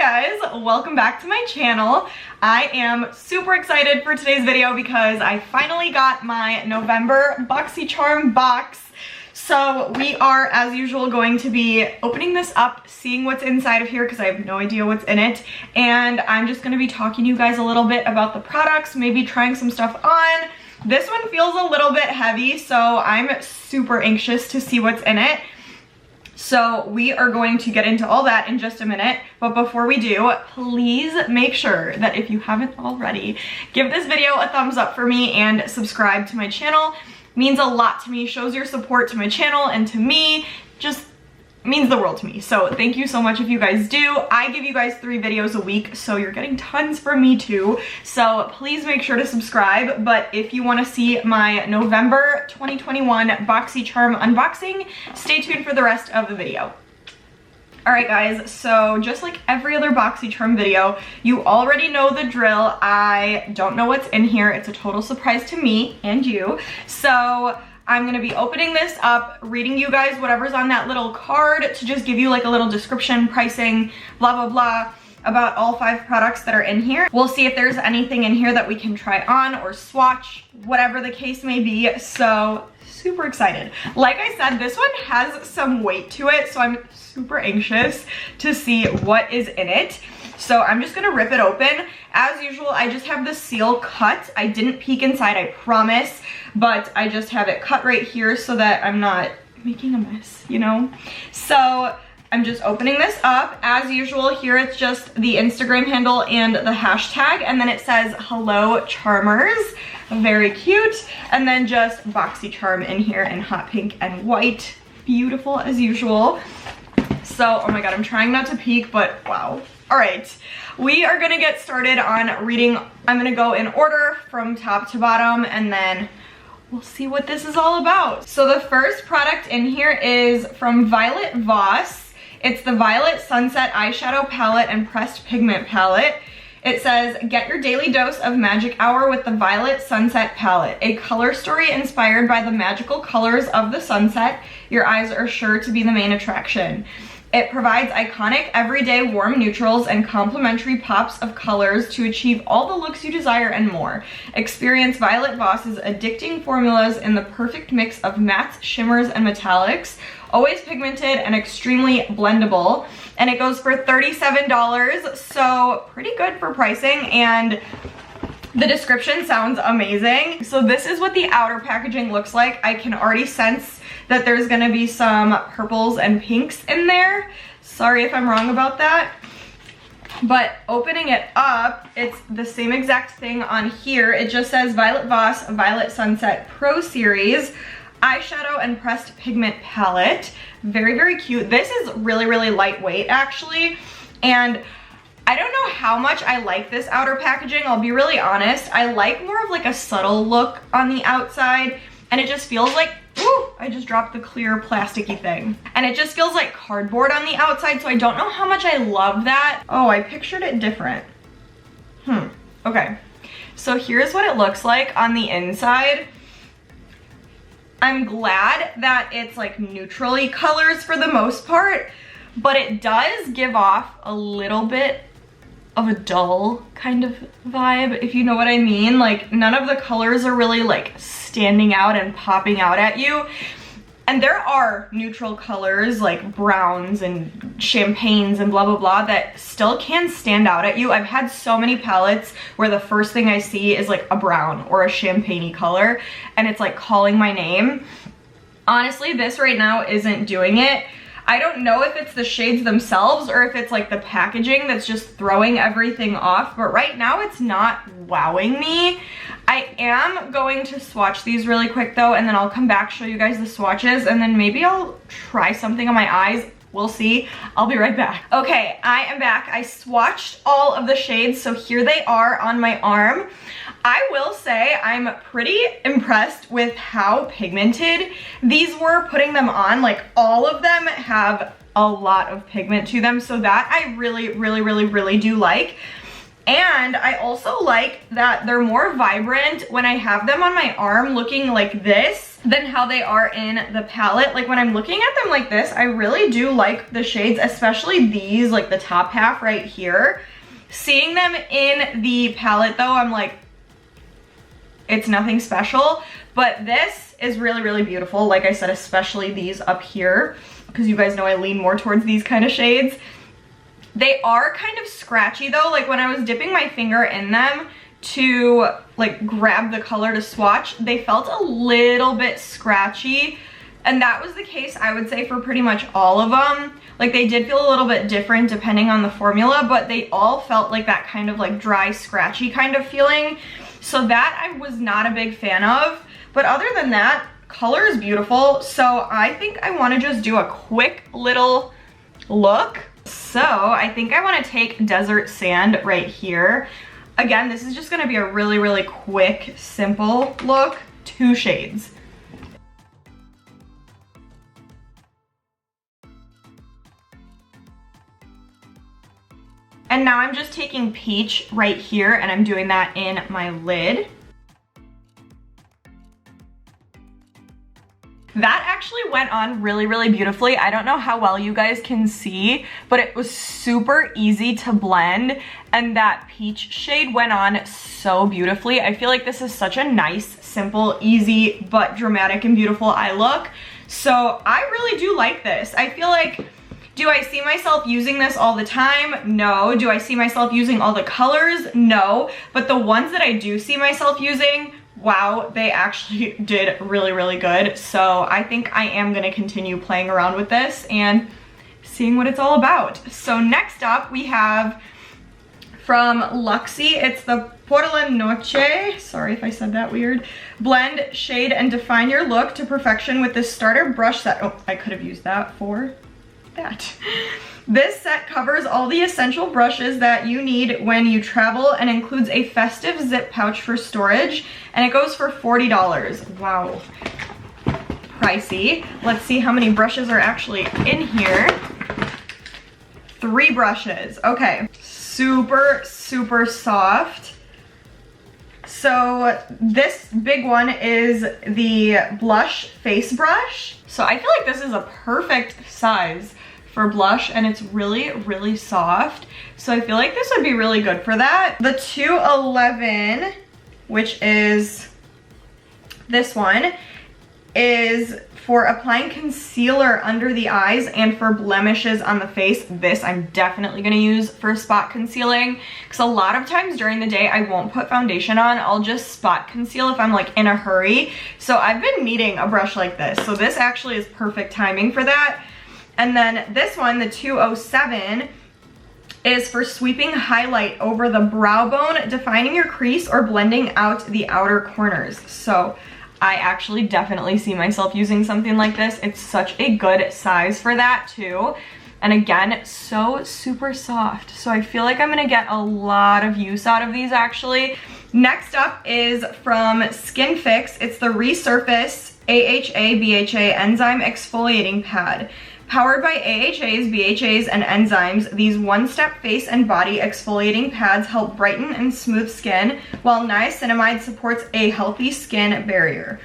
guys, welcome back to my channel. I am super excited for today's video because I finally got my November Boxycharm box. So we are, as usual, going to be opening this up, seeing what's inside of here because I have no idea what's in it. And I'm just going to be talking to you guys a little bit about the products, maybe trying some stuff on. This one feels a little bit heavy, so I'm super anxious to see what's in it. So we are going to get into all that in just a minute, but before we do, please make sure that if you haven't already, give this video a thumbs up for me and subscribe to my channel. It means a lot to me, shows your support to my channel and to me, just means the world to me. So thank you so much if you guys do. I give you guys 3 videos a week, so you're getting tons from me too. So please make sure to subscribe. But if you want to see my November 2021 Boxycharm unboxing, stay tuned for the rest of the video. Alright guys, so just like every other Boxycharm video, you already know the drill. I don't know what's in here. It's a total surprise to me and you. So I'm gonna be opening this up, reading you guys whatever's on that little card to just give you like a little description, pricing, blah, blah, blah, about all 5 products that are in here. We'll see if there's anything in here that we can try on or swatch, whatever the case may be. So super excited. Like I said, this one has some weight to it, so I'm super anxious to see what is in it. So I'm just gonna rip it open. As usual, I just have the seal cut. I didn't peek inside, I promise, but I just have it cut right here so that I'm not making a mess, you know? So I'm just opening this up. As usual, here it's just the Instagram handle and the hashtag, and then it says, "Hello Charmers." Very cute. And then just Boxycharm in here in hot pink and white. Beautiful as usual. So, oh my god, I'm trying not to peek, but wow. All right, we are gonna get started on reading. I'm gonna go in order from top to bottom, and then we'll see what this is all about. So the first product in here is from VOSS. It's the Violet Sunset Eyeshadow Palette and Pressed Pigment Palette. It says, get your daily dose of magic hour with the Violet Sunset Palette. A color story inspired by the magical colors of the sunset. Your eyes are sure to be the main attraction. It provides iconic, everyday warm neutrals and complementary pops of colors to achieve all the looks you desire and more. Experience Violet Voss's addicting formulas in the perfect mix of mattes, shimmers, and metallics. Always pigmented and extremely blendable. And it goes for $37, so pretty good for pricing, and the description sounds amazing. So this is what the outer packaging looks like. I can already sense that there's gonna be some purples and pinks in there. Sorry if I'm wrong about that. But opening it up, it's the same exact thing on here. It just says Violet Voss Violet Sunset Pro Series Eyeshadow and Pressed Pigment Palette. Very, very cute. This is really, really lightweight actually. And I don't know how much I like this outer packaging, I'll be really honest. I like more of like a subtle look on the outside, and it just feels like, ooh, I just dropped the clear plasticky thing. And it just feels like cardboard on the outside, so I don't know how much I love that. Oh, I pictured it different. Okay. So here's what it looks like on the inside. I'm glad that it's like neutrally colors for the most part, but it does give off a little bit of a dull kind of vibe, if you know what I mean. Like none of the colors are really like standing out and popping out at you. And there are neutral colors like browns and champagnes and blah, blah, blah that still can stand out at you. I've had so many palettes where the first thing I see is like a brown or a champagne-y color, and it's like calling my name. Honestly, this right now isn't doing it. I don't know if it's the shades themselves or if it's like the packaging that's just throwing everything off, but right now it's not wowing me. I am going to swatch these really quick though, and then I'll come back, show you guys the swatches, and then maybe I'll try something on my eyes. We'll see. I'll be right back. Okay, I am back. I swatched all of the shades, so here they are on my arm. I will say I'm pretty impressed with how pigmented these were putting them on. Like all of them have a lot of pigment to them, so that I really, really, really, really do like. And I also like that they're more vibrant when I have them on my arm looking like this than how they are in the palette. Like when I'm looking at them like this, I really do like the shades, especially these, like the top half right here. Seeing them in the palette though, I'm like, it's nothing special, but this is really, really beautiful. Like I said, especially these up here, because you guys know I lean more towards these kind of shades. They are kind of scratchy though. Like when I was dipping my finger in them to like grab the color to swatch, they felt a little bit scratchy. And that was the case, I would say, for pretty much all of them. Like they did feel a little bit different depending on the formula, but they all felt like that kind of like dry, scratchy kind of feeling. So that I was not a big fan of. But other than that, color is beautiful. So I think I want to just do a quick little look. So I think I want to take Desert Sand right here. Again, this is just going to be a really, really quick, simple look. 2 shades. And now I'm just taking Peach right here and I'm doing that in my lid. That actually went on really, really beautifully. I don't know how well you guys can see, but it was super easy to blend and that peach shade went on so beautifully. I feel like this is such a nice, simple, easy, but dramatic and beautiful eye look. So I really do like this. I feel like, do I see myself using this all the time? No. Do I see myself using all the colors? No. But the ones that I do see myself using, wow, they actually did really, really good. So I think I am gonna continue playing around with this and seeing what it's all about. So next up we have from Luxie, it's the Por la Noche, sorry if I said that weird, blend, shade, and define your look to perfection with this starter brush set. Oh, I could have used that for that. This set covers all the essential brushes that you need when you travel and includes a festive zip pouch for storage, and it goes for $40. Wow, pricey. Let's see how many brushes are actually in here. 3 brushes. Okay, super, super soft. So this big one is the blush face brush. So I feel like this is a perfect size for blush and it's really, really soft. So I feel like this would be really good for that. The 211, which is this one, is for applying concealer under the eyes and for blemishes on the face. This I'm definitely gonna use for spot concealing because a lot of times during the day I won't put foundation on. I'll just spot conceal if I'm like in a hurry. So I've been needing a brush like this. So this actually is perfect timing for that. And then this one, the 207, is for sweeping highlight over the brow bone, defining your crease or blending out the outer corners. So I actually definitely see myself using something like this. It's such a good size for that too. And again, so super soft. So I feel like I'm gonna get a lot of use out of these actually. Next up is from SKINFIX. It's the Resurface AHA BHA Enzyme Exfoliating Pad. Powered by AHAs, BHAs, and enzymes, these one-step face and body exfoliating pads help brighten and smooth skin, while niacinamide supports a healthy skin barrier.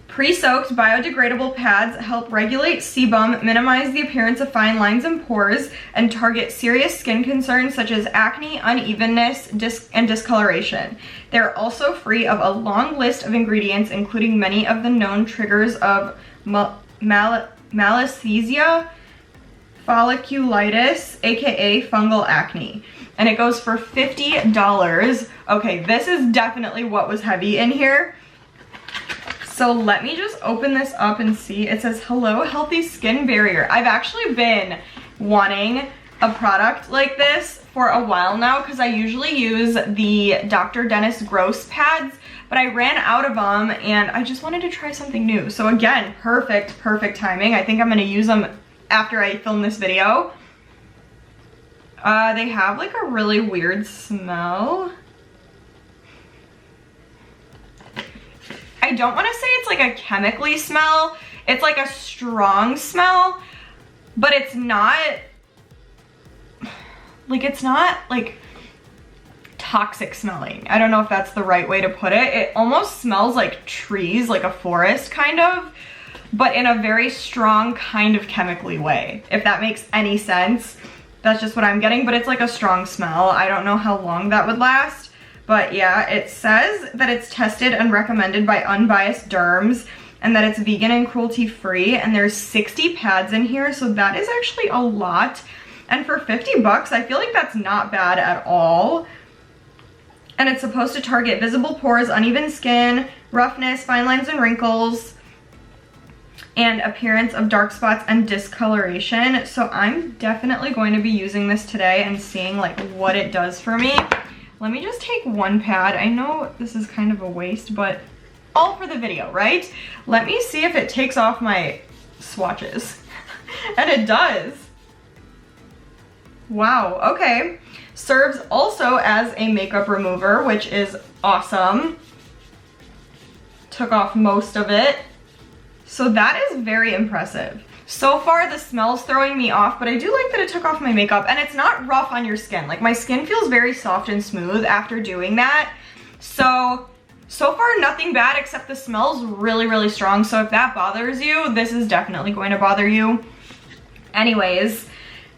Pre-soaked biodegradable pads help regulate sebum, minimize the appearance of fine lines and pores, and target serious skin concerns such as acne, unevenness, and discoloration. They're also free of a long list of ingredients, including many of the known triggers of malassezia, folliculitis, aka fungal acne, and it goes for $50. Okay, this is definitely what was heavy in here. So let me just open this up and see. It says, hello, healthy skin barrier. I've actually been wanting a product like this for a while now because I usually use the Dr. Dennis Gross pads, but I ran out of them and I just wanted to try something new. So again, perfect timing. I think I'm gonna use them after I film this video. They have like a really weird smell. I don't wanna say it's like a chemically smell. It's like a strong smell, but it's not like toxic smelling. I don't know if that's the right way to put it. It almost smells like trees, like a forest kind of, but in a very strong kind of chemically way, if that makes any sense. That's just what I'm getting, but it's like a strong smell. I don't know how long that would last, but yeah, it says that it's tested and recommended by unbiased derms and that it's vegan and cruelty free, and there's 60 pads in here, so that is actually a lot. And for 50 bucks, I feel like that's not bad at all. And it's supposed to target visible pores, uneven skin, roughness, fine lines and wrinkles, and appearance of dark spots and discoloration. So I'm definitely going to be using this today and seeing like what it does for me. Let me just take one pad. I know this is kind of a waste, but all for the video, right? Let me see if it takes off my swatches. And it does. Wow, okay. Serves also as a makeup remover, which is awesome. Took off most of it. So that is very impressive. So far, the smell's throwing me off, but I do like that it took off my makeup, and it's not rough on your skin. Like, my skin feels very soft and smooth after doing that. So far, nothing bad, except the smell's really, really strong. So if that bothers you, this is definitely going to bother you. Anyways,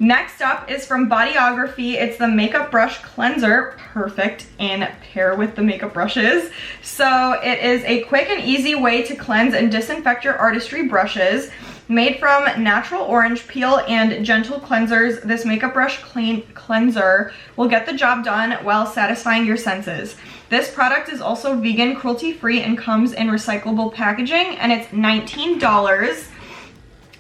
next up is from BODYOGRAPHY. It's the Makeup Brush Cleanser. Perfect in pair with the makeup brushes. So it is a quick and easy way to cleanse and disinfect your artistry brushes. Made from natural orange peel and gentle cleansers, this makeup brush cleanser will get the job done while satisfying your senses. This product is also vegan, cruelty-free, and comes in recyclable packaging, and it's $19.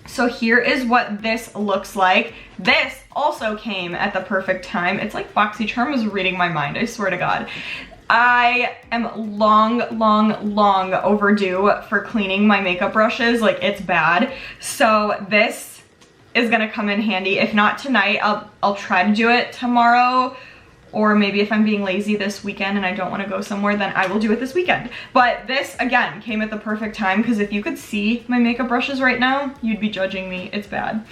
So here is what this looks like. This also came at the perfect time. It's like Boxycharm was reading my mind, I swear to God. I am long overdue for cleaning my makeup brushes. Like, it's bad. So this is gonna come in handy. If not tonight, I'll try to do it tomorrow, or maybe if I'm being lazy this weekend and I don't want to go somewhere, then I will do it this weekend. But this, again, came at the perfect time, because if you could see my makeup brushes right now, you'd be judging me. It's bad.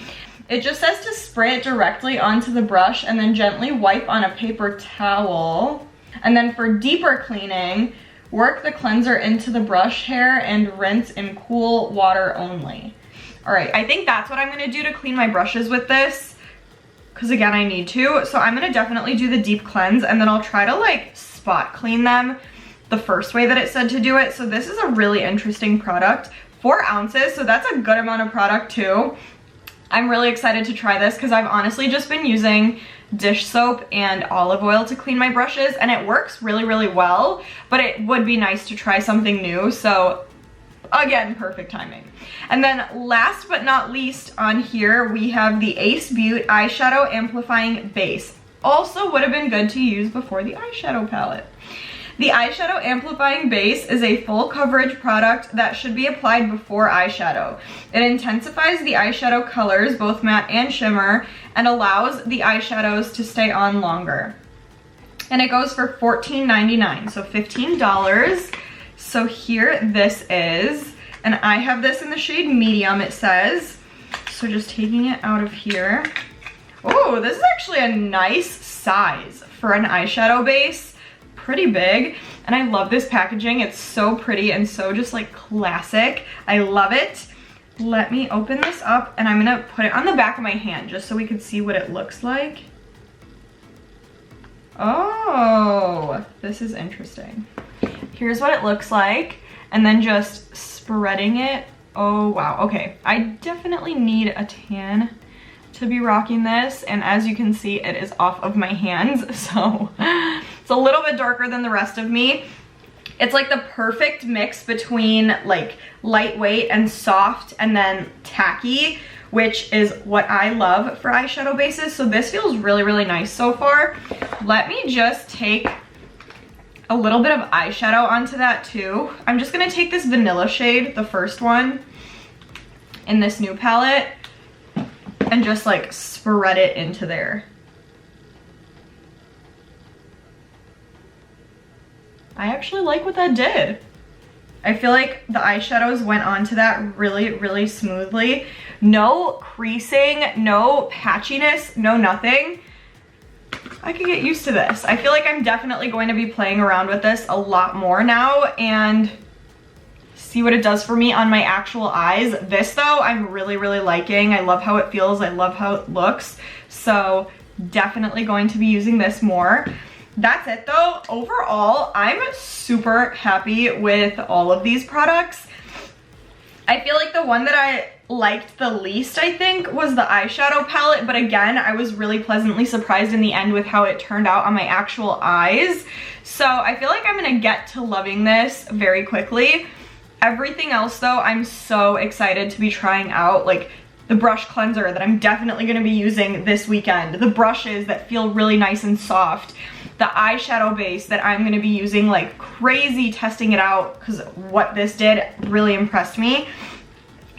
It just says to spray it directly onto the brush and then gently wipe on a paper towel. And then for deeper cleaning, work the cleanser into the brush hair and rinse in cool water only. All right, I think that's what I'm gonna do to clean my brushes with this, because again, I need to. So I'm gonna definitely do the deep cleanse, and then I'll try to like spot clean them the first way that it said to do it. So this is a really interesting product. 4 ounces, so that's a good amount of product too. I'm really excited to try this because I've honestly just been using dish soap and olive oil to clean my brushes, and it works really, really well, but it would be nice to try something new. So again, perfect timing. And then last but not least on here, we have the Butte Eyeshadow Amplifying Base. Also would have been good to use before the eyeshadow palette. The Eyeshadow Amplifying Base is a full coverage product that should be applied before eyeshadow. It intensifies the eyeshadow colors, both matte and shimmer, and allows the eyeshadows to stay on longer. And it goes for $14.99, so $15. So here this is, and I have this in the shade medium, it says. So just taking it out of here. Oh, this is actually a nice size for an eyeshadow base. Pretty big, and I love this packaging. It's so pretty and so just like classic. I love it. Let me open this up, and I'm gonna put it on the back of my hand just so we can see what it looks like. Oh, this is interesting. Here's what it looks like, and then just spreading it. Oh wow, okay. I definitely need a tan to be rocking this, and as you can see, it is off of my hands, so it's a little bit darker than the rest of me. It's like the perfect mix between like lightweight and soft and then tacky, which is what I love for eyeshadow bases. So this feels really, really nice so far. Let me just take a little bit of eyeshadow onto that too. I'm just gonna take this vanilla shade, the first one, in this new palette, and just like spread it into there. I actually like what that did. I feel like the eyeshadows went onto that really, really smoothly. No creasing, no patchiness, no nothing. I could get used to this. I feel like I'm definitely going to be playing around with this a lot more now and see what it does for me on my actual eyes. This though, I'm really, really liking. I love how it feels. I love how it looks. So definitely going to be using this more. That's it though. Overall, I'm super happy with all of these products. I feel like the one that I liked the least, I think, was the eyeshadow palette, but again, I was really pleasantly surprised in the end with how it turned out on my actual eyes. So I feel like I'm gonna get to loving this very quickly. Everything else though, I'm so excited to be trying out, like the brush cleanser that I'm definitely gonna be using this weekend, the brushes that feel really nice and soft, the eyeshadow base that I'm gonna be using like crazy, testing it out, because what this did really impressed me.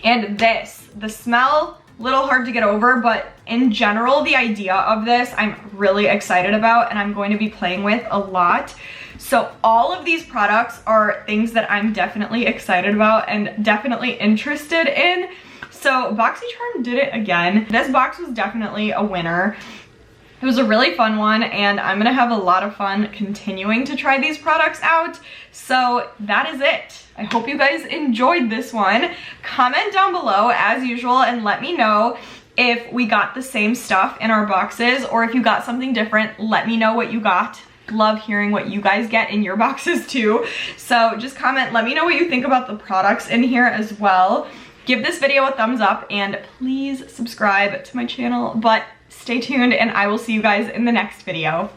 And this, the smell, little hard to get over, but in general, the idea of this, I'm really excited about and I'm going to be playing with a lot. So all of these products are things that I'm definitely excited about and definitely interested in. So Boxycharm did it again. This box was definitely a winner. It was a really fun one and I'm gonna have a lot of fun continuing to try these products out. So that is it. I hope you guys enjoyed this one. Comment down below as usual and let me know if we got the same stuff in our boxes or if you got something different. Let me know what you got. Love hearing what you guys get in your boxes too. So just comment, let me know what you think about the products in here as well. Give this video a thumbs up and please subscribe to my channel, but stay tuned and I will see you guys in the next video.